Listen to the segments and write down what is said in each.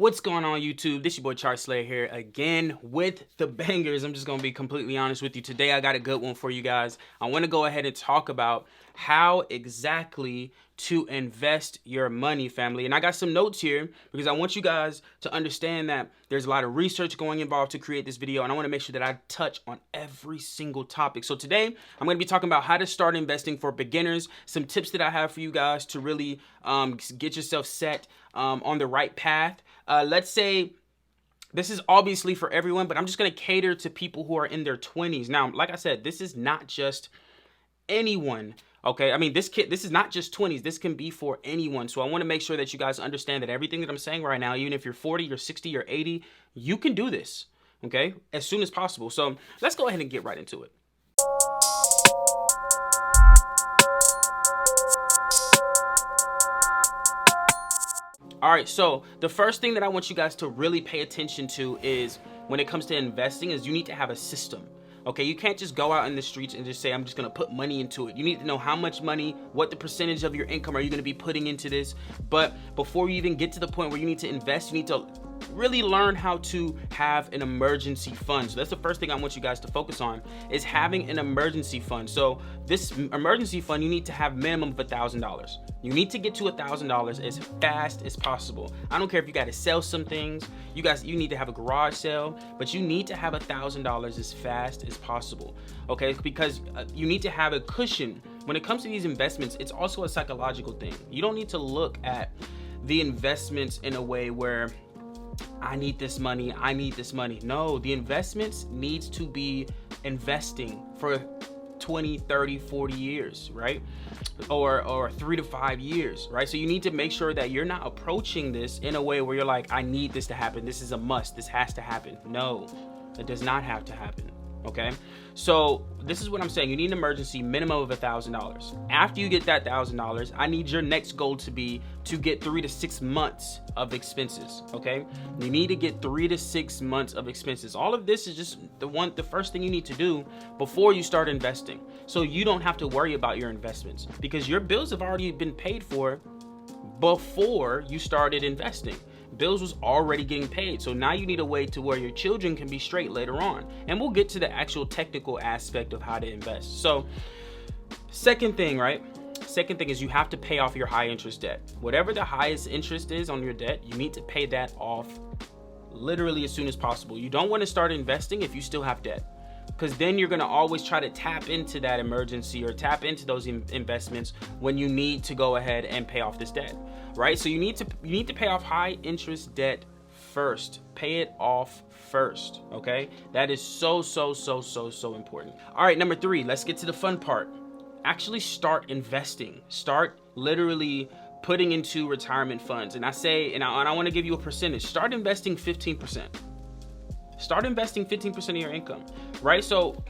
What's going on, YouTube? This your boy Chart Slayer here again with the bangers. I'm just gonna be completely honest with you. Today I got a good one for you guys. I want to go ahead and talk about how exactly to invest your money, family. And I got some notes here because I want you guys to understand that there's a lot of research going involved to create this video, and I want to make sure that I touch on every single topic. So today I'm going to be talking about how to start investing for beginners, some tips that I have for you guys to really get yourself set on the right path. Let's say this is obviously for everyone, but I'm just going to cater to people who are in their 20s. Now, like I said, this is not just anyone. Okay, I mean, this is not just 20s. This can be for anyone. So I want to make sure that you guys understand that everything that I'm saying right now, even if you're 40, you're 60, you're 80, you can do this, okay, as soon as possible. So let's go ahead and get right into it. All right, so the first thing that I want you guys to really pay attention to is when it comes to investing is you need to have a system. Okay, you can't just go out in the streets and just say, I'm just gonna put money into it. You need to know how much money, what the percentage of your income are you gonna be putting into this. But before you even get to the point where you need to invest, you need to really learn how to have an emergency fund. So that's the first thing I want you guys to focus on, is having an emergency fund. So this emergency fund, you need to have minimum of $1,000. You need to get to $1,000 as fast as possible. I don't care if you got to sell some things. You need to have a garage sale, but you need to have $1,000 as fast as possible. Okay, because you need to have a cushion. When it comes to these investments, it's also a psychological thing. You don't need to look at the investments in a way where I need this money. No, the investments needs to be investing for 20, 30, 40 years, right? Or 3 to 5 years, right? So you need to make sure that you're not approaching this in a way where you're like, I need this to happen. This is a must. This has to happen. No, it does not have to happen. Okay, so this is what I'm saying. You need an emergency minimum of $1,000. After you get that $1,000, I need your next goal to be to get 3 to 6 months of expenses. Okay, you need to get 3 to 6 months of expenses. All of this is just the first thing you need to do before you start investing, so you don't have to worry about your investments because your bills have already been paid for before you started investing. Bills was already getting paid. So now you need a way to where your children can be straight later on. And we'll get to the actual technical aspect of how to invest. So second thing is you have to pay off your high interest debt. Whatever the highest interest is on your debt, you need to pay that off literally as soon as possible. You don't want to start investing if you still have debt, because then you're going to always try to tap into that emergency or tap into those investments when you need to go ahead and pay off this debt, right? So you need to pay off high interest debt first. Pay it off first, okay? That is so important. All right, number 3, let's get to the fun part. Actually start investing. Start literally putting into retirement funds. And I want to give you a percentage. Start investing 15%. Start investing 15% of your income, right? So,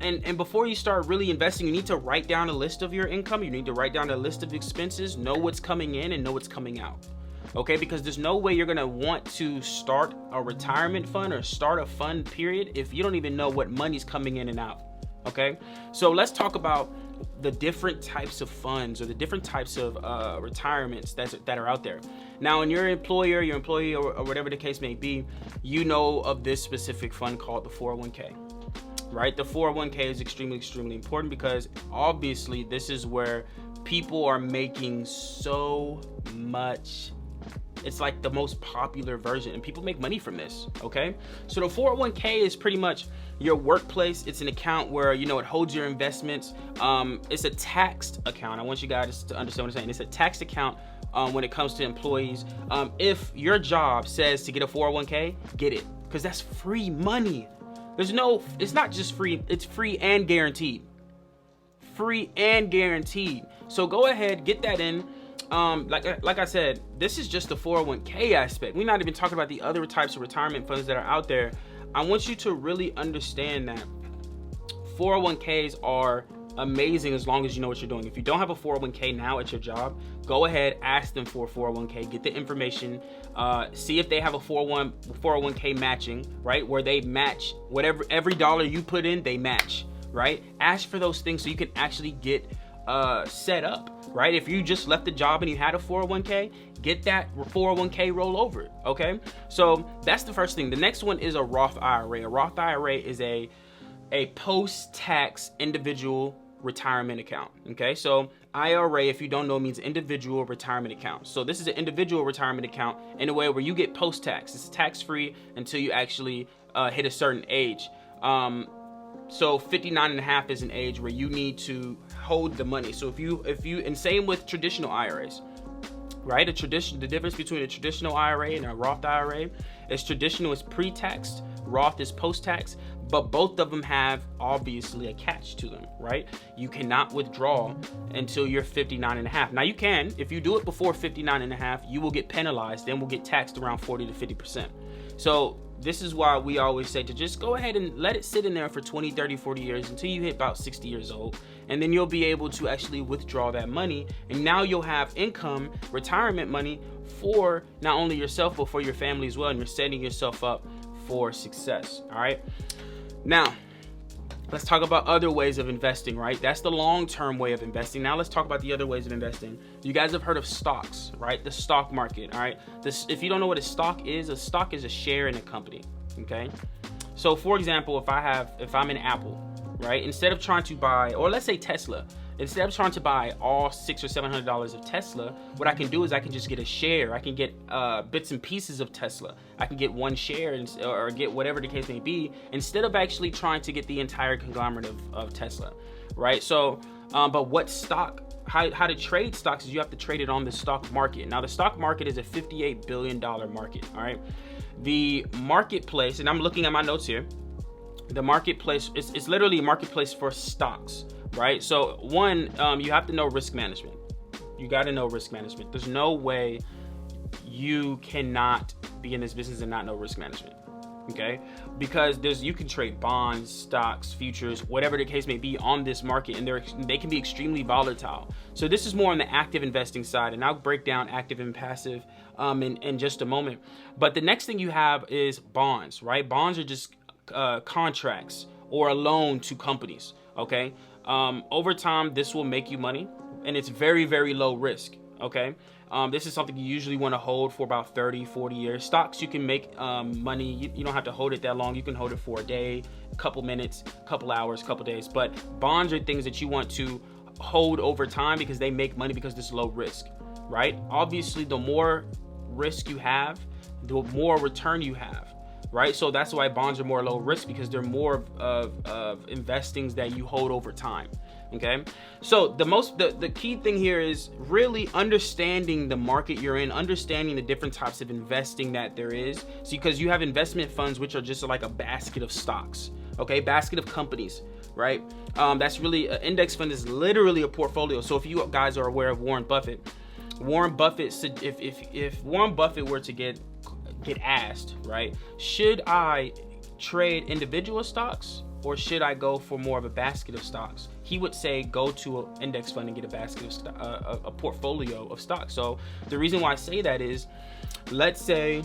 and before you start really investing, you need to write down a list of your income. You need to write down a list of expenses, know what's coming in and know what's coming out, okay? Because there's no way you're gonna want to start a retirement fund or start a fund period if you don't even know what money's coming in and out, okay? So let's talk about the different types of funds or the different types of retirements that are out there. Now, when your employer, your employee, or whatever the case may be, you know of this specific fund called the 401k, right? The 401k is extremely important because obviously this is where people are making so much. It's like the most popular version and people make money from this, okay? So the 401k is pretty much your workplace. It's an account where, you know, it holds your investments. It's a taxed account. I want you guys to understand what I'm saying. It's a taxed account when it comes to employees. If your job says to get a 401k, get it, because that's free money. It's not just free, it's free and guaranteed. Free and guaranteed. So go ahead, get that in. Like I said, this is just the 401k aspect. We're not even talking about the other types of retirement funds that are out there. I want you to really understand that 401ks are amazing as long as you know what you're doing. If you don't have a 401k now at your job, go ahead, ask them for a 401k, get the information, see if they have a 401k matching, right? Where they match whatever, every dollar you put in, they match, right? Ask for those things so you can actually get set up, right? If you just left the job and you had a 401k, get that 401k roll over. Okay, so that's the first thing. The next one is a Roth IRA. A Roth IRA is a post-tax individual retirement account. Okay, so IRA, if you don't know, means individual retirement account. So this is an individual retirement account in a way where you get post-tax. It's tax-free until you actually hit a certain age. So 59 and a half is an age where you need to hold the money. So if you, and same with traditional IRAs, right? The difference between a traditional IRA and a Roth IRA is traditional is pre-taxed, Roth is post-tax, but both of them have obviously a catch to them, right? You cannot withdraw until you're 59 and a half. Now you can, if you do it before 59 and a half, you will get penalized and will get taxed around 40 to 50%. So this is why we always say to just go ahead and let it sit in there for 20, 30, 40 years until you hit about 60 years old. And then you'll be able to actually withdraw that money. And now you'll have income, retirement money for not only yourself, but for your family as well. And you're setting yourself up for success. All right. Now, let's talk about other ways of investing, right? That's the long-term way of investing. Now let's talk about the other ways of investing. You guys have heard of stocks, right? The stock market, all right? If you don't know what a stock is a share in a company, okay? So for example, if I'm in Apple, right? Instead of trying to buy, or let's say Tesla, instead of trying to buy all $600 or $700 of Tesla, what I can do is I can just get a share. I can get bits and pieces of Tesla. I can get one share or get whatever the case may be, instead of actually trying to get the entire conglomerate of Tesla, right? So, but what stock, how to trade stocks is you have to trade it on the stock market. Now the stock market is a $58 billion market, all right? The marketplace, and I'm looking at my notes here, the marketplace, it's literally a marketplace for stocks, right? So one, you have to know risk management. You got to know risk management. There's no way you cannot be in this business and not know risk management, okay? Because you can trade bonds, stocks, futures, whatever the case may be on this market, and they can be extremely volatile. So this is more on the active investing side, and I'll break down active and passive in just a moment. But the next thing you have is bonds, right? Bonds are just contracts or a loan to companies, okay? Over time, this will make you money, and it's very, very low risk, okay? This is something you usually want to hold for about 30, 40 years. Stocks, you can make money. You don't have to hold it that long. You can hold it for a day, a couple minutes, a couple hours, a couple days. But bonds are things that you want to hold over time because they make money because there's low risk, right? Obviously, the more risk you have, the more return you have. Right, so that's why bonds are more low risk, because they're more of investings that you hold over time. Okay, so the key thing here is really understanding the market you're in, understanding the different types of investing that there is. So because you have investment funds, which are just like a basket of stocks, okay, basket of companies, right? That's really an index fund is literally a portfolio. So if you guys are aware of Warren Buffett, if Warren Buffett were to get asked, right, should I trade individual stocks or should I go for more of a basket of stocks? He would say go to an index fund and get a basket of a portfolio of stocks. So the reason why I say that is, let's say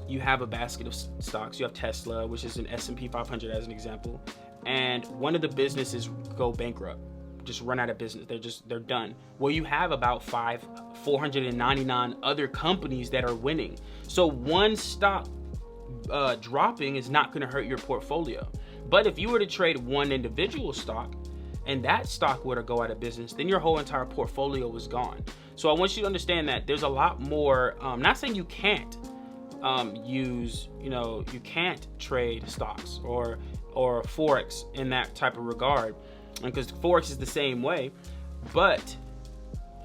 you have a basket of stocks. You have Tesla, which is an S&P 500 as an example, and one of the businesses go bankrupt, just run out of business. They're done. Well, you have about 499 other companies that are winning. So one stock dropping is not going to hurt your portfolio. But if you were to trade one individual stock and that stock were to go out of business, then your whole entire portfolio was gone. So I want you to understand that there's a lot more, not saying you can't you can't trade stocks or Forex in that type of regard, because Forex is the same way. But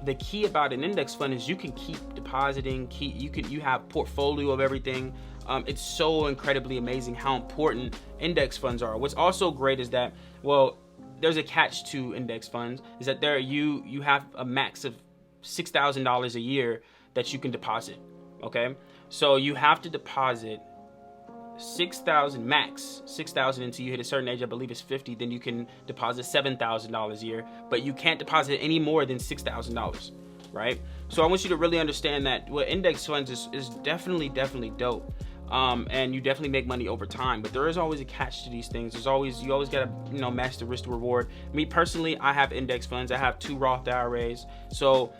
the key about an index fund is you can keep depositing, you have portfolio of everything. It's so incredibly amazing how important index funds are. What's also great is that, well, there's a catch to index funds, is that you have a max of $6,000 a year that you can deposit. Okay, so you have to deposit max 6,000 until you hit a certain age. I believe it's 50. Then you can deposit $7,000 a year, but you can't deposit any more than $6,000, right? So I want you to really understand that index funds is definitely dope. And you definitely make money over time, but there is always a catch to these things. You always gotta match the risk to reward. Me personally, I have index funds. I have 2 Roth IRAs. So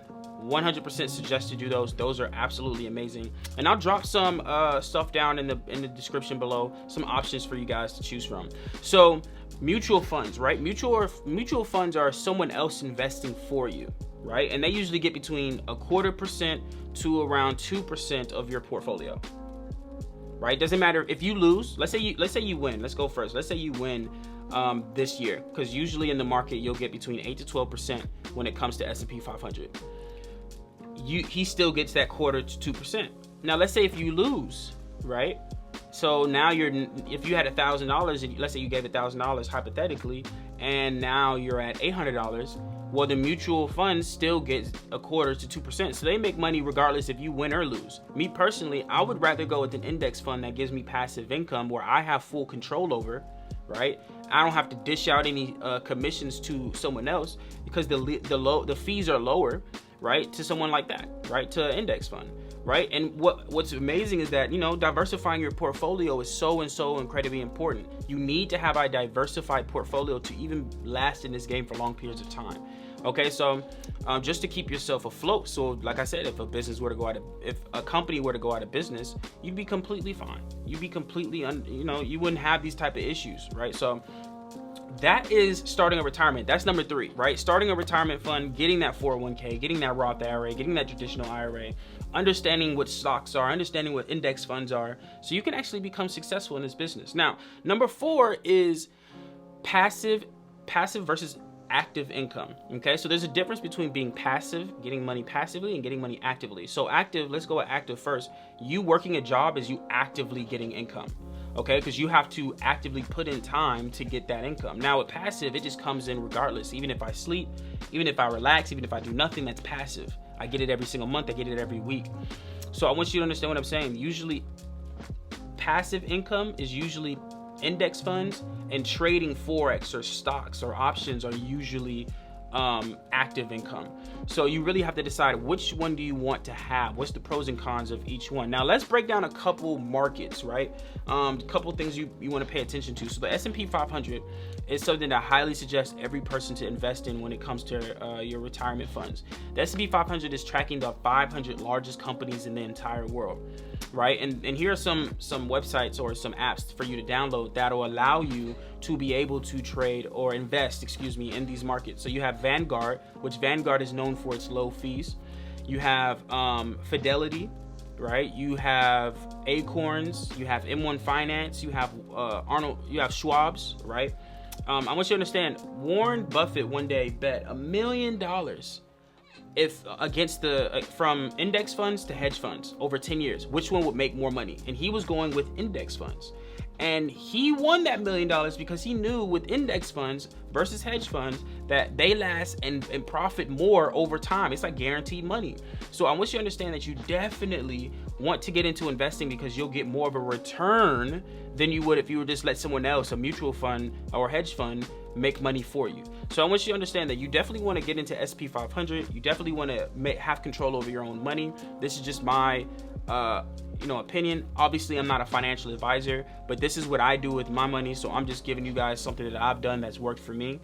100% suggest to do those. Those are absolutely amazing. And I'll drop some stuff down in the description below, some options for you guys to choose from. So mutual funds, right? Mutual funds are someone else investing for you, right? And they usually get between 0.25% to around 2% of your portfolio, right? Doesn't matter if you lose. Let's say you win. Let's go first. Let's say you win this year, because usually in the market you'll get between 8 to 12% when it comes to S&P 500. He still gets that 0.25% to 2%. Now let's say if you lose, right? So now if you had $1,000 and let's say you gave $1,000 hypothetically, and now you're at $800, well, the mutual fund still gets 0.25% to 2%. So they make money regardless if you win or lose. Me personally, I would rather go with an index fund that gives me passive income where I have full control over, right? I don't have to dish out any commissions to someone else, because the fees are lower, right, to someone like that, right, to an index fund, right? And what's amazing is that, diversifying your portfolio is so incredibly important. You need to have a diversified portfolio to even last in this game for long periods of time. Okay, so just to keep yourself afloat. So like I said, if a company were to go out of business, you'd be completely fine. You'd be completely, you wouldn't have these type of issues, right? So that is starting a retirement. That's number 3, right? Starting a retirement fund, getting that 401k, getting that Roth IRA, getting that traditional IRA, understanding what stocks are, understanding what index funds are, so you can actually become successful in this business. Now, number 4 is passive versus active income. Okay, so there's a difference between being passive, getting money passively, and getting money actively. So active, let's go with active first. You working a job is you actively getting income. Okay, because you have to actively put in time to get that income. Now with passive, it just comes in regardless. Even if I sleep, even if I relax, even if I do nothing, that's passive. I get it every single month. I get it every week. So I want you to understand what I'm saying. Usually passive income is usually index funds, and trading forex or stocks or options are usually active income. So you really have to decide which one do you want to have. What's the pros and cons of each one? Now let's break down a couple markets, right? A couple things you want to pay attention to. So the S&P 500 is something that I highly suggest every person to invest in when it comes to your retirement funds. The S&P 500 is tracking the 500 largest companies in the entire world, right? And here are some websites or some apps for you to download that will allow you to be able to trade or invest, in these markets. So you have Vanguard, which Vanguard is known for its low fees. You have Fidelity, right? You have Acorns, you have M1 Finance, you have you have Schwab's, right? I want you to understand, Warren Buffett one day bet $1 million from index funds to hedge funds over 10 years, which one would make more money? And he was going with index funds. And he won that $1 million because he knew with index funds versus hedge funds that they last and profit more over time. It's like guaranteed money. So I want you to understand that you definitely want to get into investing because you'll get more of a return than you would if you were just let someone else, a mutual fund or hedge fund, make money for you. So I want you to understand that you definitely want to get into SP 500. You definitely want to have control over your own money. This is just my opinion. Obviously, I'm not a financial advisor, but this is what I do with my money. So I'm just giving you guys something that I've done that's worked for me.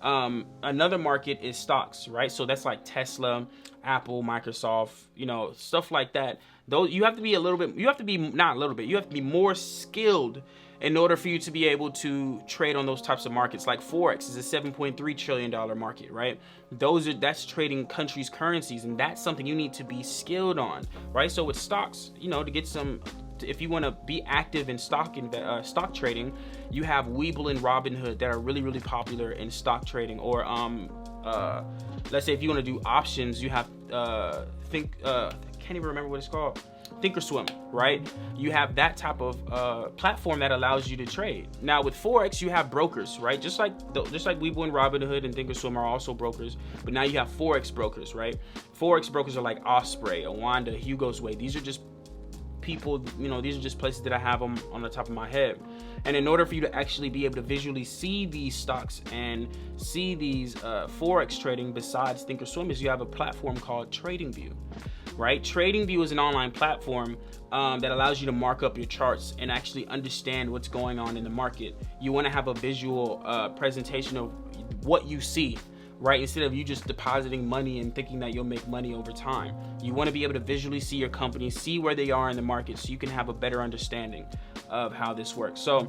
Another market is stocks, right? So that's like Tesla, Apple, Microsoft, stuff like that. Though you have to be more skilled in order for you to be able to trade on those types of markets. Like Forex is a $7.3 trillion market, right? That's trading countries' currencies, and that's something you need to be skilled on, right? So with stocks, to get if you want to be active in stock trading, you have Webull and Robinhood that are really, really popular in stock trading. Or let's say if you want to do options, you have I can't even remember what it's called. Thinkorswim, right? You have that type of platform that allows you to trade. Now with Forex, you have brokers, right? Just like Webull and Robinhood and Thinkorswim are also brokers, but now you have Forex brokers, right? Forex brokers are like Osprey, Awanda, Hugo's Way. These are just people, these are just places that I have them on the top of my head. And in order for you to actually be able to visually see these stocks and see these Forex trading besides Thinkorswim, is you have a platform called TradingView. Right? TradingView is an online platform that allows you to mark up your charts and actually understand what's going on in the market. You want to have a visual presentation of what you see, right? Instead of you just depositing money and thinking that you'll make money over time. You want to be able to visually see your company, see where they are in the market, so you can have a better understanding of how this works. So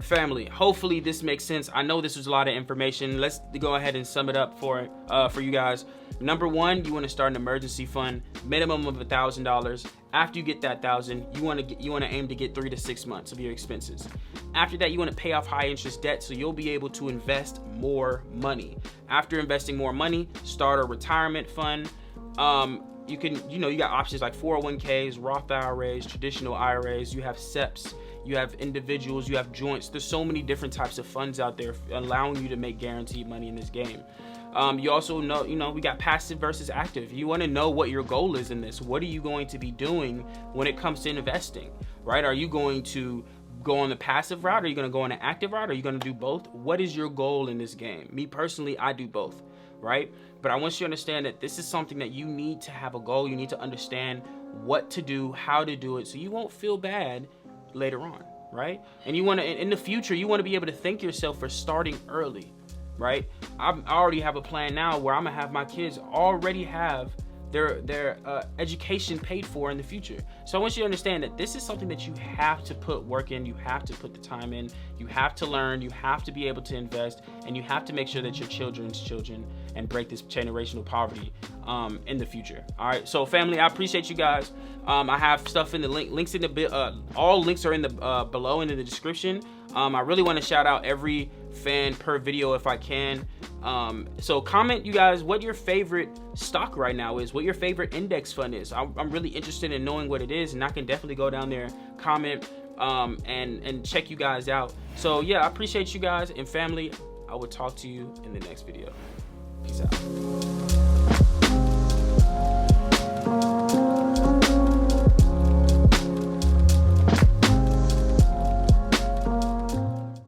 family, hopefully this makes sense. I know this was a lot of information. Let's go ahead and sum it up for you guys. Number one, you want to start an emergency fund, minimum of $1,000. After you get that $1,000, you want to aim to get 3 to 6 months of your expenses. After that, you want to pay off high interest debt so you'll be able to invest more money. After investing more money, start a retirement fund. You can, you got options like 401ks, Roth IRAs, traditional IRAs. You have SEPs, you have individuals, you have joints. There's so many different types of funds out there allowing you to make guaranteed money in this game. You also know, we got passive versus active. You want to know what your goal is in this. What are you going to be doing when it comes to investing, right? Are you going to go on the passive route? Are you going to go on the active route? Are you going to do both? What is your goal in this game? Me personally, I do both, right? But I want you to understand that this is something that you need to have a goal. You need to understand what to do, how to do it, so you won't feel bad later on, right? And you want to, in the future, you want to be able to thank yourself for starting early, right? I already have a plan now where I'm gonna have my kids already have their education paid for in the future. So I want you to understand that this is something that you have to put work in, you have to put the time in, you have to learn, you have to be able to invest, and you have to make sure that your children's children and break this generational poverty in the future. All right, so family, I appreciate you guys. I have stuff in the links in the all links are in the below in the description. I really want to shout out every fan per video if I can. So comment, you guys, what your favorite stock right now is, what your favorite index fund is. I'm really interested in knowing what it is, and I can definitely go down there, comment, and check you guys out. So yeah, I appreciate you guys, and family, I will talk to you in the next video. Peace out.